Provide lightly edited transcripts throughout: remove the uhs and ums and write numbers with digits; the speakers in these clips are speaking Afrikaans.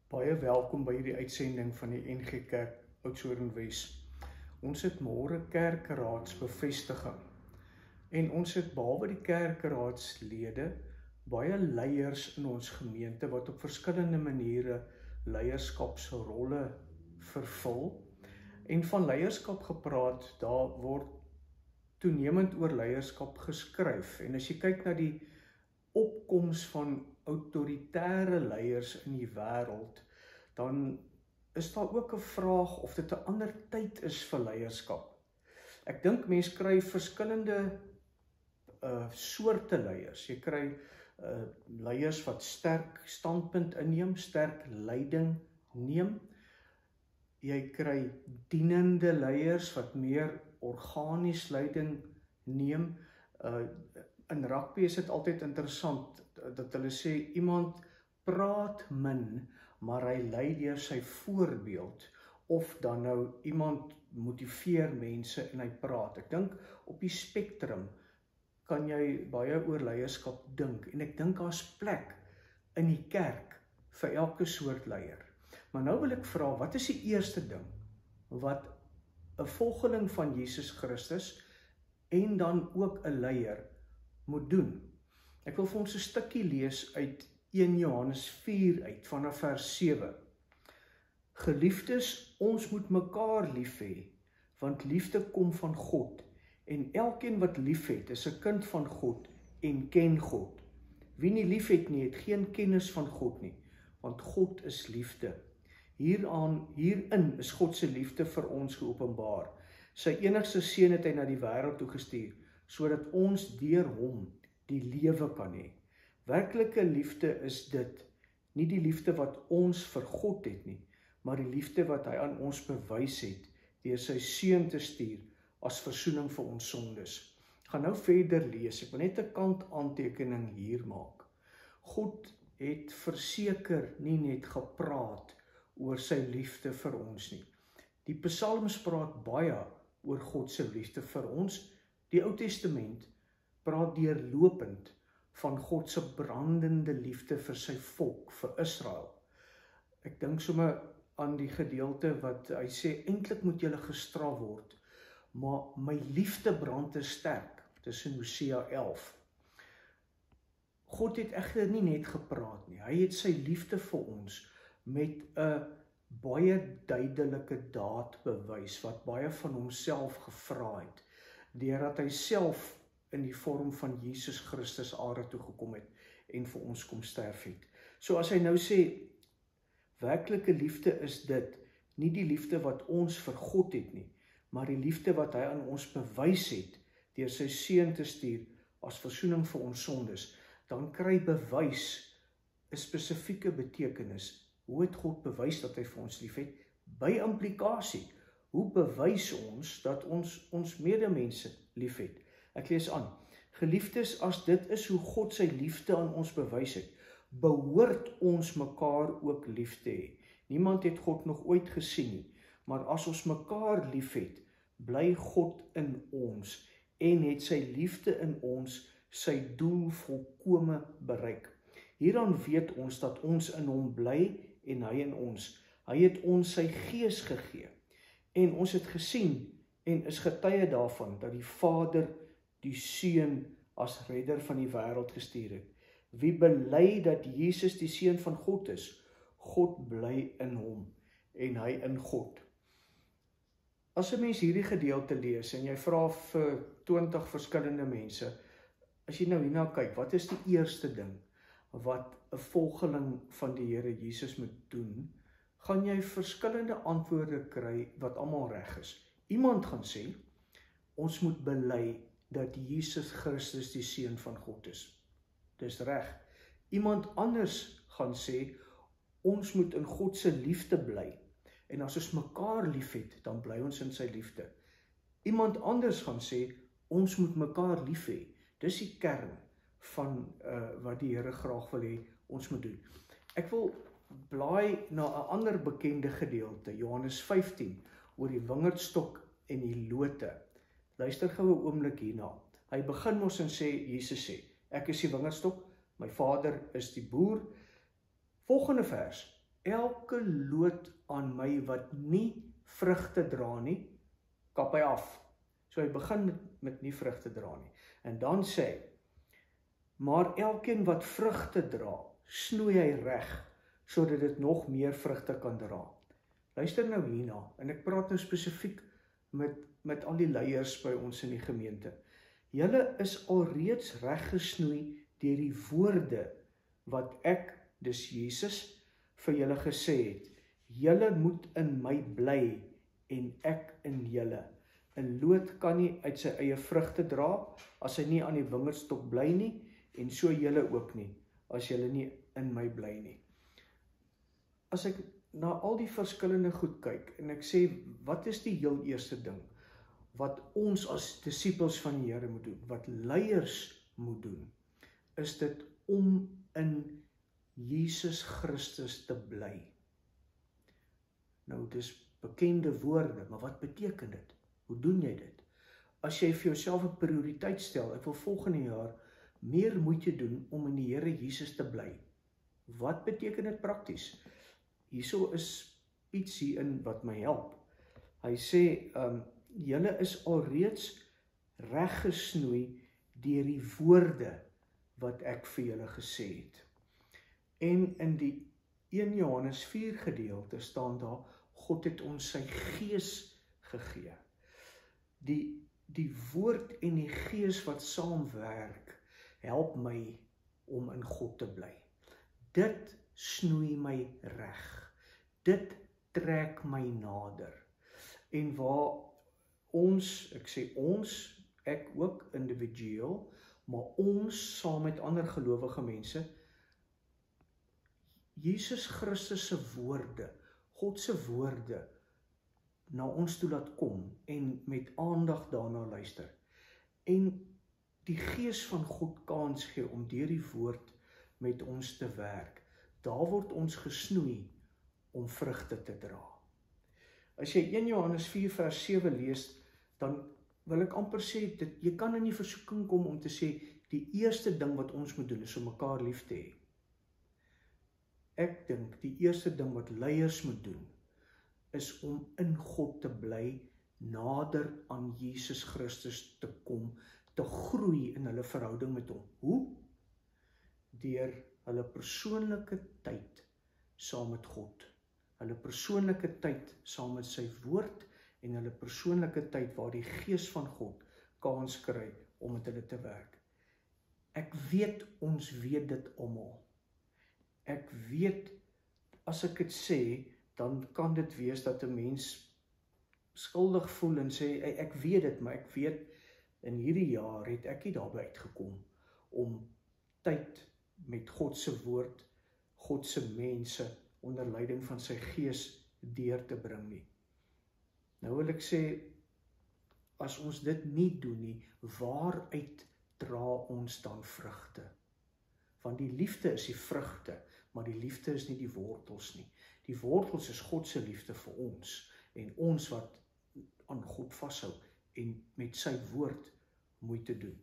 Baie welkom by hierdie uitsending van die NG Kerk Oudtshoorn Wes. Ons het môre kerkraadsbevestiging en ons het behalwe die kerkraadslede baie leiers in ons gemeente wat op verskillende maniere leierskapsrolle vervul. En van leierskap gepraat, daar word toenemend oor leierskap geskryf. En as jy kyk na die opkoms van autoritaire leiers in die wêreld, dan is daar ook 'n vraag of dit 'n ander tyd is vir leierskap. Ek dink mense kry verskillende soorte leiers. Jy kry leiers wat sterk standpunt inneem, sterk leiding neem. Jy kry dienende leiers wat meer organies leiding neem. In rugby is dit altyd interessant dat hulle sê iemand praat min, maar hy lei deur sy voorbeeld, of dan nou iemand motiveer mense en hy praat. Ek dink op die spektrum kan jy baie oor leierskap dink, en ek dink daar's plek in die kerk vir elke soort leier. Maar nou wil ek vra, wat is die eerste ding wat 'n volgeling van Jesus Christus en dan ook 'n leier moet doen? Ek wil vir ons 'n stukkie lees uit 1 Johannes 4 uit, vanaf vers 7. Geliefdes, ons moet mekaar lief hê, want liefde kom van God, en elkeen wat lief het, is 'n kind van God en ken God. Wie nie lief het nie, het geen kennis van God nie, want God is liefde. Hierin is God se liefde vir ons geopenbaar. Sy enigste seun het hy na die wêreld toe gestuur, sodat ons deur hom die lewe kan hê. Werklike liefde is dit, nie die liefde wat ons vir God het nie, maar die liefde wat hy aan ons bewys het, deur sy seun te stuur, as versoening vir ons sondes. Ek gaan nou verder lees, ek wil net 'n kant aantekening hier maak. God het verseker nie net gepraat oor sy liefde vir ons nie. Die Psalms praat baie oor God se liefde vir ons. Die Ou Testament praat deurlopend van God se brandende liefde vir sy volk, vir Israel. Ek dink sommer aan die gedeelte wat hy sê, eintlik moet julle gestraf word, maar my liefde brand te sterk. Dit is in Hosea 11. God het egter nie net gepraat nie, hy het sy liefde vir ons met 'n baie duidelike daad bewys, wat baie van homself gevra het, deurdat hy self in die vorm van Jesus Christus aarde toe gekom het en vir ons kom sterf het. So as hy nou sê, werklike liefde is dit, nie die liefde wat ons vir God het nie, maar die liefde wat hy aan ons bewys het, deur sy seun te stuur, as versoening vir ons sondes, dan kry bewys 'n spesifieke betekenis. Hoe het God bewys dat hy vir ons lief het? By implikasie, hoe bewys ons dat ons medemense lief het? Ek lees aan. Geliefdes, as dit is hoe God sy liefde aan ons bewys het, behoort ons mekaar ook lief te hê. Niemand het God nog ooit gesien nie, maar as ons mekaar lief het, bly God in ons en het sy liefde in ons sy doel volkome bereik. Hieraan weet ons dat ons in hom bly en hy in ons. Hy het ons sy gees gegee en ons het gesien en is getuie daarvan dat die Vader die Seun as redder van die wêreld gestuur het. Wie bely dat Jesus die Seun van God is, God bly in hom en hy in God. As 'n mens hierdie gedeelte lees en jy vra vir 20 verskillende mense, as jy nou hierna kyk, wat is die eerste ding wat 'n volgeling van die Here Jesus moet doen, gaan jy verskillende antwoorde kry wat almal reg is. Iemand gaan sê, ons moet bely dat Jesus Christus die Seun van God is. Dis reg. Iemand anders gaan sê, ons moet in God se liefde bly. En as ons mekaar lief het, dan bly ons in sy liefde. Iemand anders gaan sê, ons moet mekaar lief hê. Dis die kern van wat die Here graag wil hê ons moet doen. Ek wil blaai na 'n ander bekende gedeelte, Johannes 15, oor die wingerdstok en die lote. Luister gou 'n oomblik hierna. Hy begin mos en sê, Jesus sê, ek is die wingerdstok, my Vader is die boer. Volgende vers, elke loot aan my wat nie vrugte dra nie, kap hy af. So hy begin met nie vrugte dra nie. En dan sê hy, maar elkeen wat vrugte dra, snoei hy reg, sodat dit nog meer vrugte kan dra. Luister nou hierna, en ek praat nou spesifiek met al die leiers by ons in die gemeente. Julle is alreeds reggesnoei deur die woorde wat ek, dis Jesus, vir julle gesê het. Julle moet in my bly en ek in julle. 'n Loot kan nie uit sy eie vrugte dra as hy nie aan die wingerdstok bly nie, en so julle ook nie, as julle nie in my bly nie. As ek na al die verskillende goed kyk, en ek sê, wat is die heel eerste ding wat ons as disippels van die Here moet doen, wat leiers moet doen, is dit om in Jesus Christus te bly. Nou, dit is bekende woorde, maar wat beteken dit? Hoe doen jy dit? As jy vir jouself 'n prioriteit stel, ek wil volgende jaar meer moeite doen om in die Here Jesus te bly. Wat beteken dit prakties? Hierso is iets hierin wat my help. Hy sê, julle is alreeds reggesnoei deur die woorde wat ek vir julle gesê het. En in die 1 Johannes 4 gedeelte staan daar, God het ons sy gees gegee. Die woord en die gees wat saamwerk, help my om in God te bly. Dit snoei my reg. Dit trek my nader. En waar ons, ek sê ons, ek ook individueel, maar ons saam met ander gelowige mense, Jesus Christus se woorde, God se woorde, na ons toe laat kom en met aandag daarna luister. En die gees van God kans gee om deur die woord met ons te werk. Daar word ons gesnoei om vrugte te dra. As jy 1 Johannes 4 vers 7 lees, dan wil ek amper sê, jy kan in die versoeking kom om te sê, die eerste ding wat ons moet doen is om mekaar lief te hê. Ek dink die eerste ding wat leiers moet doen, is om in God te bly, nader aan Jesus Christus te kom, te groei in hulle verhouding met hom. Hoe? Deur hulle persoonlike tyd saam met God. Hulle persoonlike tyd saam met sy woord en hulle persoonlike tyd waar die gees van God kans kry om met hulle te werk. Ek weet, ons weet dit almal. Ek weet, as ek dit sê, dan kan dit wees dat 'n mens skuldig voel en sê, ek weet dit, maar ek weet, in hierdie jaar het ek nie daarby uitgekom om tyd met God se woord, God se mense, onder leiding van sy gees deur te bring nie. Nou wil ek sê, as ons dit nie doen nie, waaruit dra ons dan vrugte? Want die liefde is die vrugte, maar die liefde is nie die wortels nie. Die wortels is God se liefde vir ons, en ons wat aan God vashou, en met sy woord moeite doen.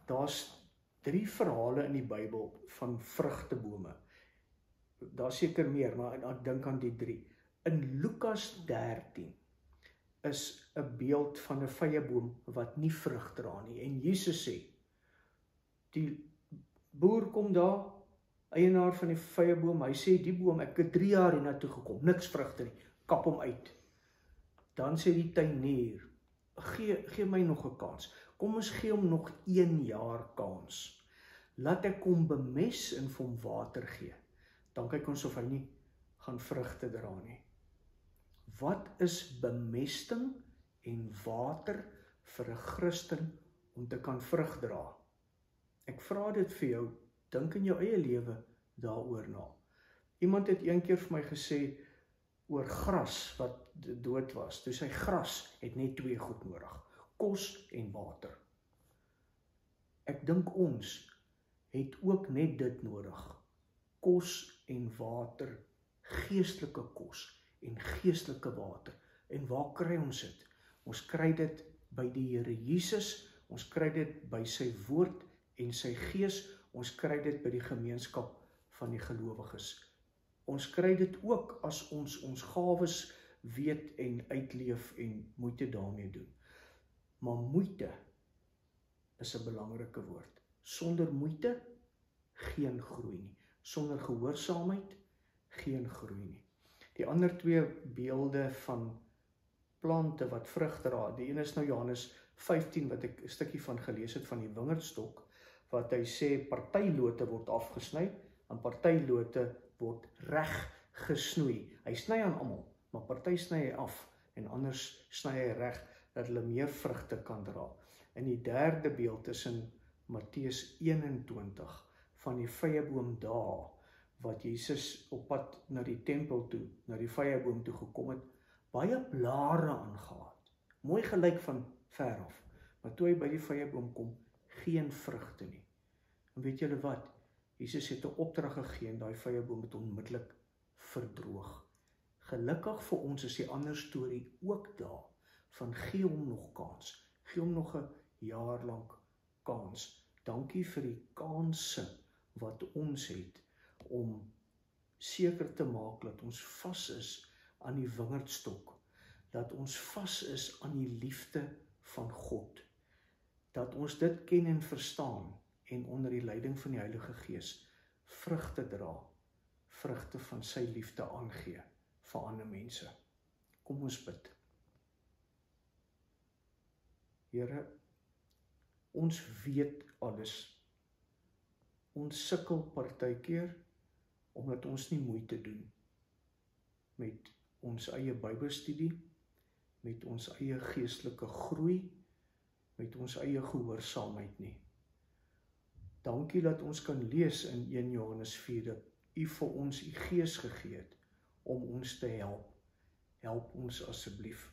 Daar's 3 verhale in die Bybel van vrugtebome. Daar seker meer, maar ek dink aan die 3. In Lukas 13 is 'n beeld van 'n vyeboom wat nie vrug dra nie. En Jesus sê, die boer kom daar, eienaar van die vyeboom, hy sê, die boom, ek het 3 jaar hiernatoe gekom, niks vrugte nie, kap hom uit. Dan sê die tuinier, gee my nog 'n kans, kom ons gee hom nog 1 jaar kans, laat ek hom bemes en vir hom water gee, dan kyk ons of hy nie gaan vrugte dra nie. Wat is bemesting en water vir 'n Christen om te kan vrug dra? Ek vra dit vir jou, dink in jou eie lewe daaroor na. Iemand het een keer vir my gesê oor gras wat dood was. Toe sy gras het net 2 goed nodig, kos en water. Ek dink ons het ook net dit nodig, kos en water, geestelike kos en geestelike water. En waar kry ons dit? Ons kry dit by die Here Jesus, ons kry dit by sy woord en sy gees, ons kry dit by die gemeenskap van die gelowiges. ons kry dit ook as ons gawes weet en uitleef en moeite daarmee doen. Maar moeite is 'n belangrike woord. Sonder moeite, geen groei nie. Sonder gehoorsaamheid, geen groei nie. Die ander twee beelde van plante wat vrug dra, die een is nou Johannes 15, wat ek 'n stukkie van gelees het van die wingerdstok, wat hy sê, party lote word afgesny, en party lote word reg gesnoei. Hy sny aan almal, maar party sny hy af, en anders sny hy reg, dat hulle meer vrugte kan dra. En die derde beeld is in Matteus 21, van die vyeboom daar, wat Jesus op pad na die tempel toe, na die vyeboom toe gekom het, baie blare aangehad, mooi gelyk van ver af, maar toe hy by die vyeboom kom, geen vrugte nie. En weet julle wat? Jesus het 'n opdrag gegee en daai vyeboom het onmiddellik verdroog. Gelukkig vir ons is die ander storie ook daar, van gee hom nog kans, gee hom nog 'n jaar lank kans. Dankie vir die kanse wat ons het, om seker te maak dat ons vas is aan die wingerdstok, dat ons vas is aan die liefde van God, dat ons dit ken en verstaan, en onder die leiding van die Heilige Gees vrugte dra, vrugte van sy liefde aangee vir ander mense. Kom ons bid. Here, ons weet alles. Ons sukkel partykeer omdat ons nie moeite doen met ons eie Bybelstudie, met ons eie geestelike groei, met ons eie gehoorsaamheid nie. Dankie dat ons kan lees in 1 Johannes 4 dat U vir ons U Gees gegee het om ons te help. Help ons asseblief.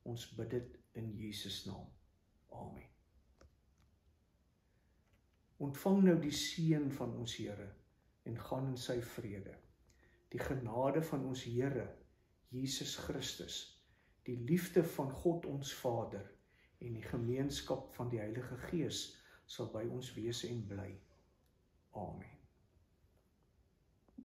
Ons bid dit in Jesus naam. Amen. Ontvang nou die seën van ons Here en gaan in sy vrede. Die genade van ons Here Jesus Christus, die liefde van God ons Vader en die gemeenskap van die Heilige Gees sal by ons wees en bly. Amen.